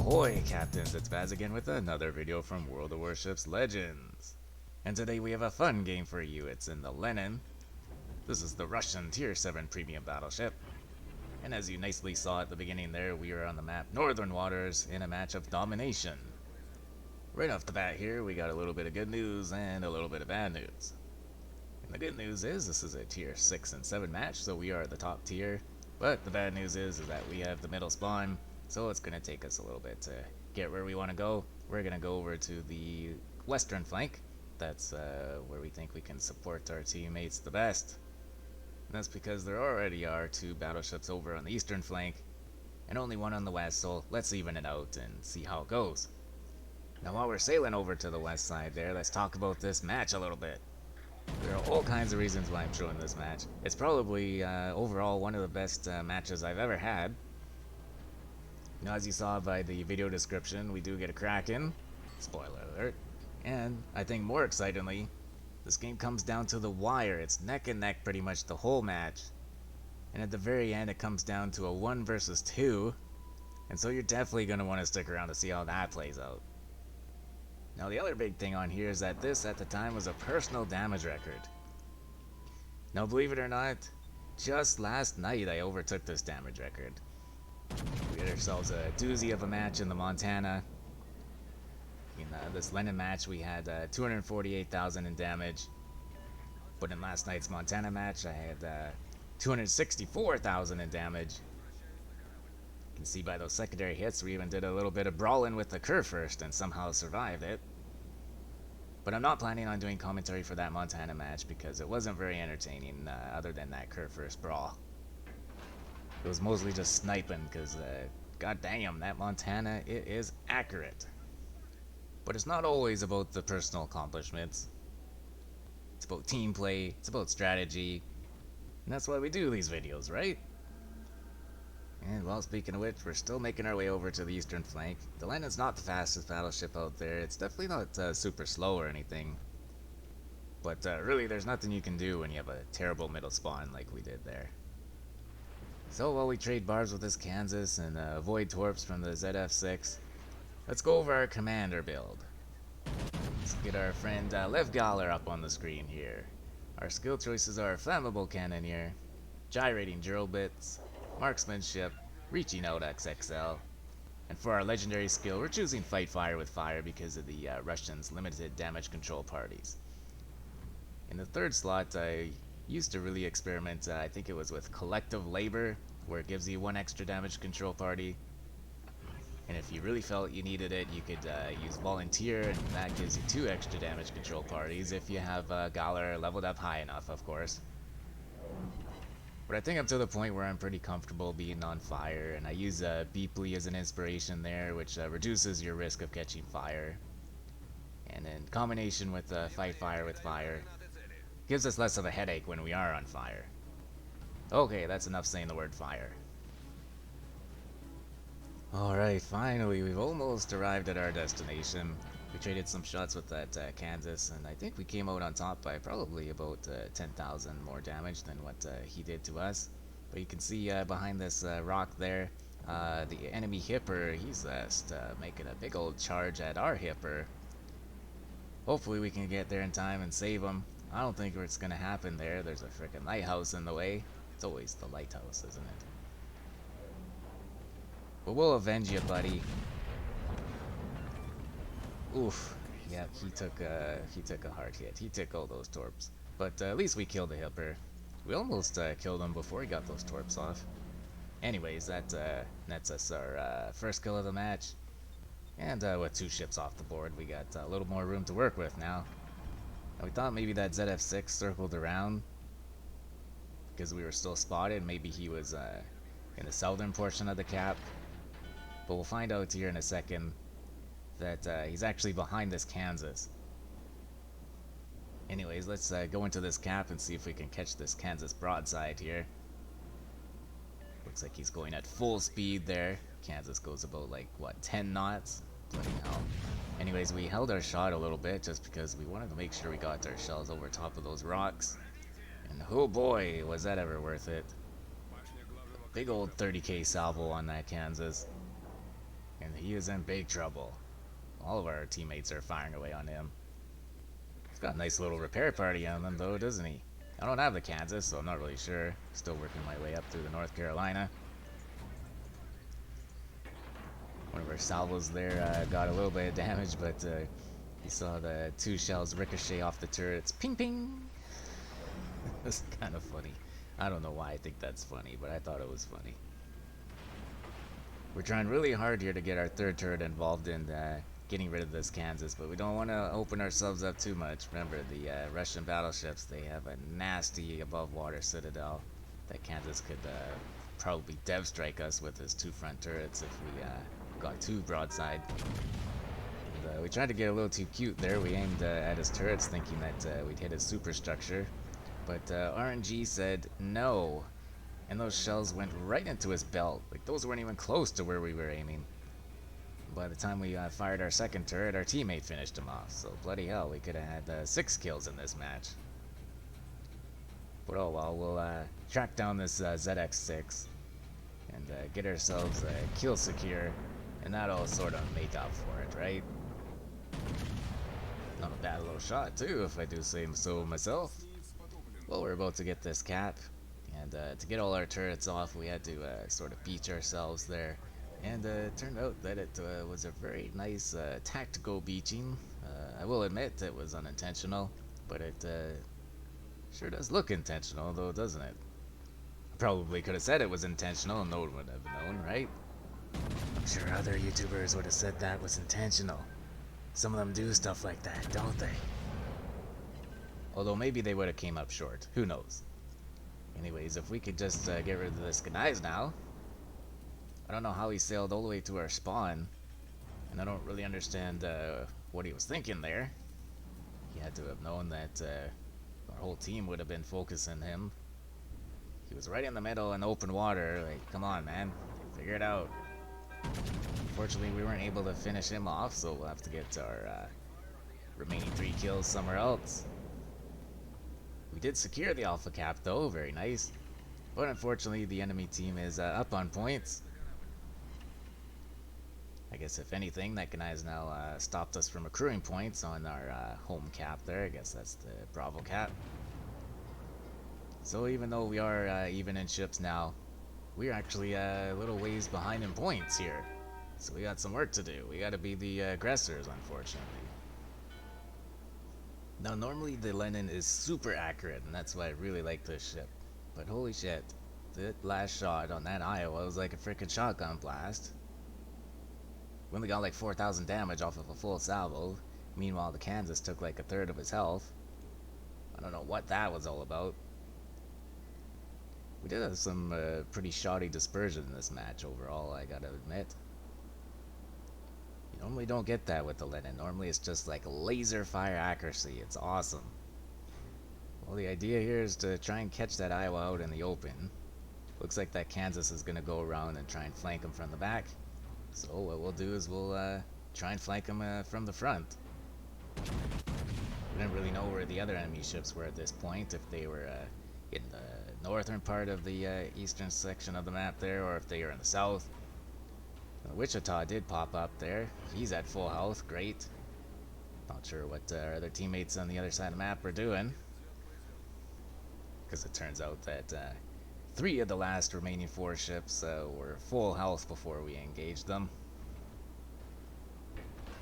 Ahoy Captains, it's Baz again with another video from World of Warships Legends. And today we have a fun game for you. It's in the Lenin. This is the Russian Tier 7 premium battleship. And as you nicely saw at the beginning there, we are on the map Northern Waters in a match of domination. Right off the bat here, we got a little bit of good news and a little bit of bad news. And the good news is this is a Tier 6 and 7 match, so we are the top tier. But the bad news is that we have the middle spawn, so it's going to take us a little bit to get where we want to go. We're going to go over to the western flank. That's where we think we can support our teammates the best. And that's because there already are two battleships over on the eastern flank and only one on the west, so let's even it out and see how it goes. Now while we're sailing over to the west side there, let's talk about this match a little bit. There are all kinds of reasons why I'm showing this match. It's probably overall one of the best matches I've ever had. Now, as you saw by the video description, we do get a Kraken. Spoiler alert. And I think more excitingly, this game comes down to the wire. It's neck and neck pretty much the whole match. And at the very end, it comes down to a 1 versus 2. And so you're definitely going to want to stick around to see how that plays out. Now, the other big thing on here is that this, at the time, was a personal damage record. Now, believe it or not, just last night I overtook this damage record. We had ourselves a doozy of a match in the Montana. In this Lenin match, we had 248,000 in damage. But in last night's Montana match, I had 264,000 in damage. You can see by those secondary hits, we even did a little bit of brawling with the Kerr first and somehow survived it. But I'm not planning on doing commentary for that Montana match because it wasn't very entertaining other than that Kerr first brawl. It was mostly just sniping because, god damn, that Montana, it is accurate. But it's not always about the personal accomplishments. It's about team play, it's about strategy, and that's why we do these videos, right? And well, speaking of which, we're still making our way over to the eastern flank. The Lenin's not the fastest battleship out there. It's definitely not super slow or anything. But really, there's nothing you can do when you have a terrible middle spawn like we did there. So while we trade barbs with this Kansas and avoid torps from the ZF6, let's go over our commander build. Let's get our friend Lev Galler up on the screen here. Our skill choices are Flammable Cannoneer, Gyrating Drill Bits, Marksmanship, Reaching Out XXL, and for our legendary skill we're choosing Fight Fire with Fire because of the Russians' limited damage control parties. In the third slot I used to really experiment, I think it was with Collective Labor, where it gives you 1 extra damage control party. And if you really felt you needed it, you could use Volunteer, and that gives you 2 extra damage control parties if you have Galler leveled up high enough, of course. But I think I'm to the point where I'm pretty comfortable being on fire, and I use Beepley as an inspiration there, which reduces your risk of catching fire. And in combination with Fight Fire with Fire, gives us less of a headache when we are on fire. Okay, that's enough saying the word fire. Alright, finally, we've almost arrived at our destination. We traded some shots with that Kansas, and I think we came out on top by probably about 10,000 more damage than what he did to us. But you can see behind this rock there, the enemy hipper, he's just making a big old charge at our hipper. Hopefully we can get there in time and save him. I don't think it's gonna happen there. There's a frickin' lighthouse in the way. It's always the lighthouse, isn't it? But we'll avenge you, buddy. Oof. Yeah, he took a hard hit. He took all those torps. But at least we killed the hipper. We almost killed him before he got those torps off. Anyways, that nets us our first kill of the match. And with 2 ships off the board, we got a little more room to work with now. And we thought maybe that ZF6 circled around because we were still spotted. Maybe he was in the southern portion of the cap. But we'll find out here in a second that he's actually behind this Kansas. Anyways, let's go into this cap and see if we can catch this Kansas broadside here. Looks like he's going at full speed there. Kansas goes about like, what, 10 knots? Bloody hell. Anyways, we held our shot a little bit just because we wanted to make sure we got our shells over top of those rocks. And oh boy, was that ever worth it. Big old 30k salvo on that Kansas. and he is in big trouble. All of our teammates are firing away on him. He's got a nice little repair party on him, though, doesn't he? I don't have the Kansas, so I'm not really sure. Still working my way up through the North Carolina. One of our salvos there got a little bit of damage, but you saw the 2 shells ricochet off the turrets. Ping ping! It's kind of funny. I don't know why I think that's funny, but I thought it was funny. We're trying really hard here to get our 3rd turret involved in getting rid of this Kansas, but we don't want to open ourselves up too much. Remember, the Russian battleships, they have a nasty above water citadel that Kansas could probably dev strike us with his 2 front turrets if we got too broadside. And, we tried to get a little too cute there. We aimed at his turrets thinking that we'd hit his superstructure, but RNG said no, and those shells went right into his belt. Like, those weren't even close to where we were aiming. By the time we fired our 2nd turret, our teammate finished him off, so bloody hell, we could have had 6 kills in this match. But oh well, we'll track down this ZX6 and get ourselves kill secure, and that'll sort of make up for it, right? Not a bad little shot too, if I do say so myself. Well, we're about to get this cap, and to get all our turrets off, we had to sort of beach ourselves there. And it turned out that it was a very nice tactical beaching. I will admit it was unintentional, but it sure does look intentional, though, doesn't it? I probably could have said it was intentional and no one would have known, right? I'm sure other YouTubers would have said that was intentional. Some of them do stuff like that, don't they? Although maybe they would have came up short. Who knows? Anyways, if we could just get rid of this Ghanai's now. I don't know how he sailed all the way to our spawn, and I don't really understand what he was thinking there. He had to have known that our whole team would have been focusing him. He was right in the middle in open water. Like, come on, man, figure it out. Unfortunately, we weren't able to finish him off, so we'll have to get our remaining 3 kills somewhere else. We did secure the Alpha Cap, though, very nice. But unfortunately, the enemy team is up on points. I guess if anything, that guy has now stopped us from accruing points on our home cap there. I guess that's the Bravo cap. So even though we are even in ships now, we're actually a little ways behind in points here. So we got some work to do. We got to be the aggressors, unfortunately. Now normally the Lenin is super accurate, and that's why I really like this ship. But holy shit, the last shot on that Iowa was like a freaking shotgun blast. We only got like 4,000 damage off of a full salvo. Meanwhile, the Kansas took like 1/3 of his health. I don't know what that was all about. We did have some pretty shoddy dispersion in this match overall, I gotta admit. You normally don't get that with the Lenin. Normally it's just like laser fire accuracy. It's awesome. Well, the idea here is to try and catch that Iowa out in the open. Looks like that Kansas is gonna go around and try and flank him from the back. So what we'll do is we'll try and flank them from the front. We didn't really know where the other enemy ships were at this point, if they were in the northern part of the eastern section of the map there, or if they were in the south. Wichita did pop up there. He's at full health, great. Not sure what our other teammates on the other side of the map were doing. Because it turns out that 3 of the last remaining 4 ships were full health before we engaged them.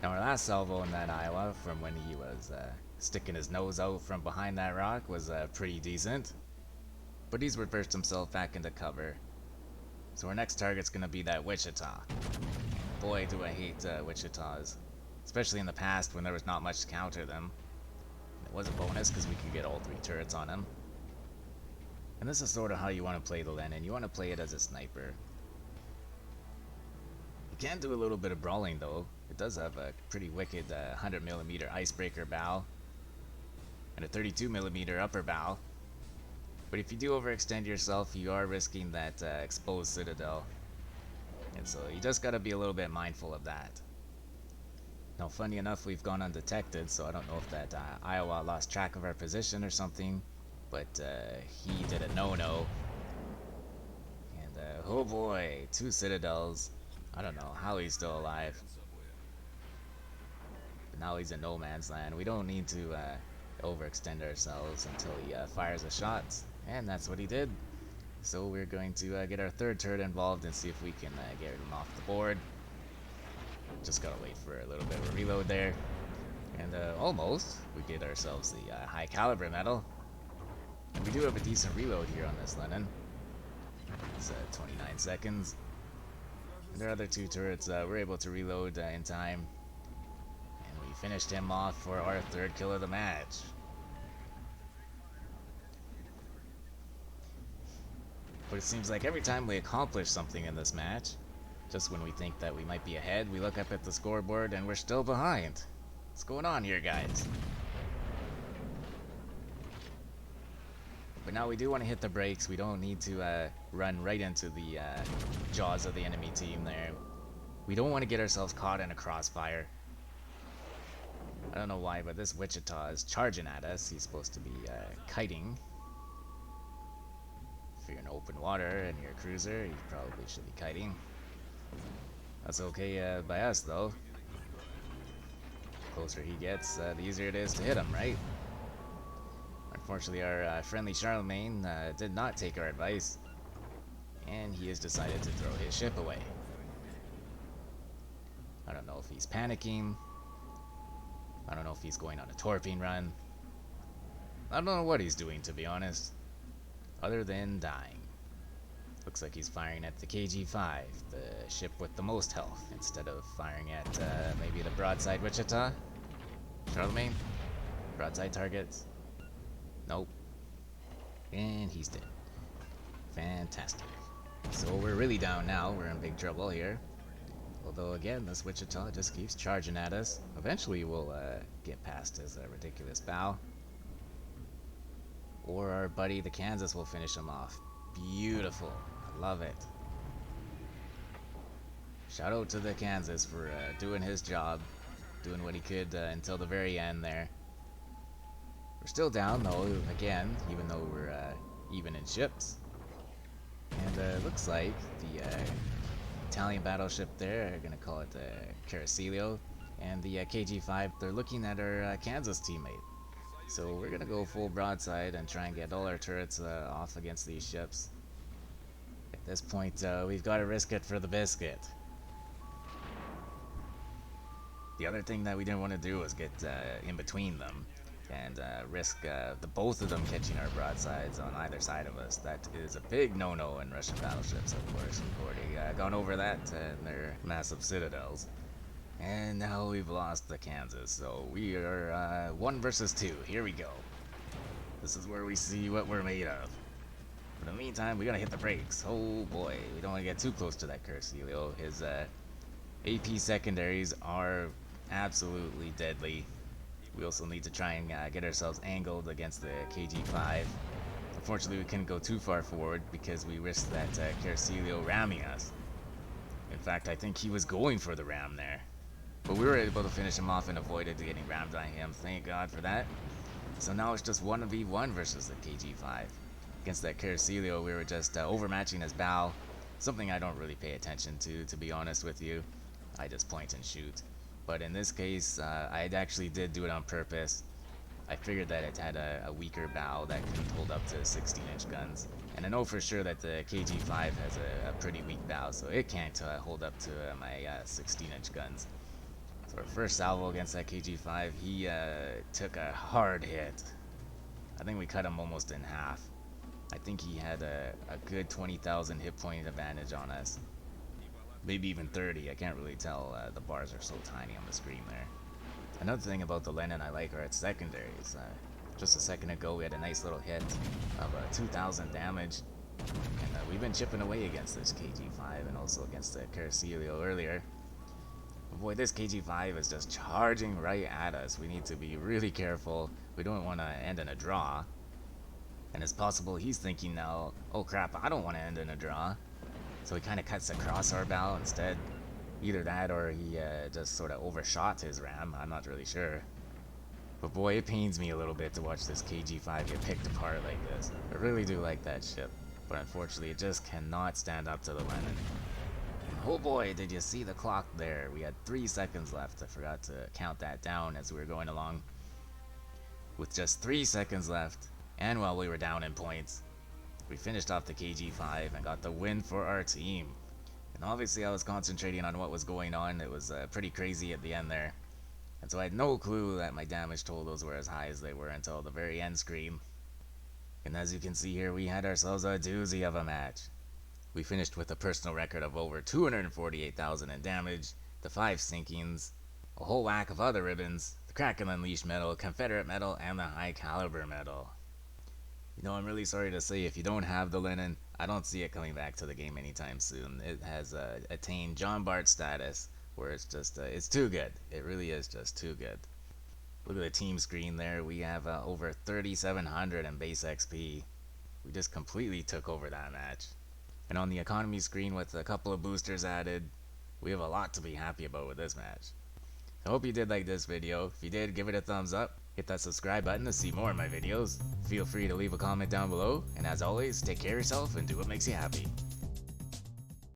Now our last salvo in that Iowa, from when he was sticking his nose out from behind that rock, was pretty decent. But he's reversed himself back into cover. So our next target's gonna be that Wichita. Boy, do I hate Wichitas. Especially in the past when there was not much to counter them. It was a bonus because we could get all 3 turrets on him. And this is sort of how you want to play the Lenin. You want to play it as a sniper. You can do a little bit of brawling though. It does have a pretty wicked 100mm icebreaker bow. And a 32mm upper bow. But if you do overextend yourself, you are risking that exposed citadel. And so you just gotta be a little bit mindful of that. Now funny enough, we've gone undetected, so I don't know if that Iowa lost track of our position or something. But he did a no-no. And oh boy, 2 citadels. I don't know how he's still alive. But now he's in no man's land. We don't need to overextend ourselves until he fires a shot. And that's what he did. So we're going to get our third turret involved and see if we can get him off the board. Just gotta wait for a little bit of a reload there. And almost, we get ourselves the high caliber medal. And we do have a decent reload here on this Lenin. It's 29 seconds. And our other two turrets were able to reload in time. And we finished him off for our third kill of the match. But it seems like every time we accomplish something in this match, just when we think that we might be ahead, we look up at the scoreboard and we're still behind. What's going on here, guys? But now we do want to hit the brakes. We don't need to run right into the jaws of the enemy team there. We don't want to get ourselves caught in a crossfire. I don't know why, but this Wichita is charging at us. He's supposed to be kiting. If you're in open water and you're a cruiser, you probably should be kiting. That's okay by us, though. The closer he gets, the easier it is to hit him, right? Unfortunately, our friendly Charlemagne did not take our advice, and he has decided to throw his ship away. I don't know if he's panicking. I don't know if he's going on a torping run. I don't know what he's doing, to be honest, other than dying. Looks like he's firing at the KG-5, the ship with the most health, instead of firing at maybe the broadside Wichita. Charlemagne? Broadside targets? Nope. And he's dead. Fantastic. So we're really down now. We're in big trouble here. Although again, this Wichita just keeps charging at us. Eventually we'll get past his ridiculous bow. Or our buddy the Kansas will finish him off. Beautiful. I love it. Shout out to the Kansas for doing his job. Doing what he could until the very end there. We're still down though, again, even though we're even in ships. And it looks like the Italian battleship there, I'm gonna call it Caracelio, and the KG-5, they're looking at our Kansas teammate. So we're gonna go full broadside and try and get all our turrets off against these ships. At this point, we've got to risk it for the biscuit. The other thing that we didn't want to do was get in between them and risk the both of them catching our broadsides on either side of us. That is a big no-no in Russian battleships, of course. We've already gone over that in their massive citadels. And now we've lost the Kansas, so we are 1 versus 2. Here we go. This is where we see what we're made of. But in the meantime, we gotta hit the brakes. Oh boy, we don't want to get too close to that Caracelio. His AP secondaries are absolutely deadly. We also need to try and get ourselves angled against the KG-5. Unfortunately, we couldn't go too far forward because we risked that Caracelio ramming us. In fact, I think he was going for the ram there. But we were able to finish him off and avoided getting rammed by him. Thank God for that. So now it's just 1v1 versus the KG-5. Against that Caracelio, we were just overmatching his bow. Something I don't really pay attention to be honest with you. I just point and shoot. But in this case, I actually did do it on purpose. I figured that it had a weaker bow that couldn't hold up to 16-inch guns. And I know for sure that the KG-5 has a pretty weak bow, so it can't hold up to my 16-inch guns. So our first salvo against that KG-5, he took a hard hit. I think we cut him almost in half. I think he had a good 20,000 hit point advantage on us. Maybe even 30, I can't really tell, the bars are so tiny on the screen there. Another thing about the Lenin I like are its secondaries. Just a second ago we had a nice little hit of 2,000 damage, and we've been chipping away against this KG-5 and also against the Caracelio earlier. But boy, this KG-5 is just charging right at us. We need to be really careful. We don't want to end in a draw. And it's possible he's thinking now, oh crap, I don't want to end in a draw. So he kind of cuts across our bow instead. Either that or he just sort of overshot his ram. I'm not really sure. But boy, it pains me a little bit to watch this KG-5 get picked apart like this. I really do like that ship. But unfortunately, it just cannot stand up to the Lenin. Oh boy, did you see the clock there? We had 3 seconds left. I forgot to count that down as we were going along. With just 3 seconds left, and while we were down in points, we finished off the KG5 and got the win for our team. And obviously I was concentrating on what was going on. It was pretty crazy at the end there. And so I had no clue that my damage totals were as high as they were until the very end screen. And as you can see here, we had ourselves a doozy of a match. We finished with a personal record of over 248,000 in damage, the 5 sinkings, a whole whack of other ribbons, the Kraken Unleashed medal, Confederate medal, and the high caliber medal. You know, I'm really sorry to say, if you don't have the Lenin, I don't see it coming back to the game anytime soon. It has attained John Bart status, where it's just, it's too good. It really is just too good. Look at the team screen there. We have over 3,700 in base XP. We just completely took over that match. And on the economy screen with a couple of boosters added, we have a lot to be happy about with this match. I hope you did like this video. If you did, give it a thumbs up. Hit that subscribe button to see more of my videos. Feel free to leave a comment down below. And as always, take care of yourself and do what makes you happy.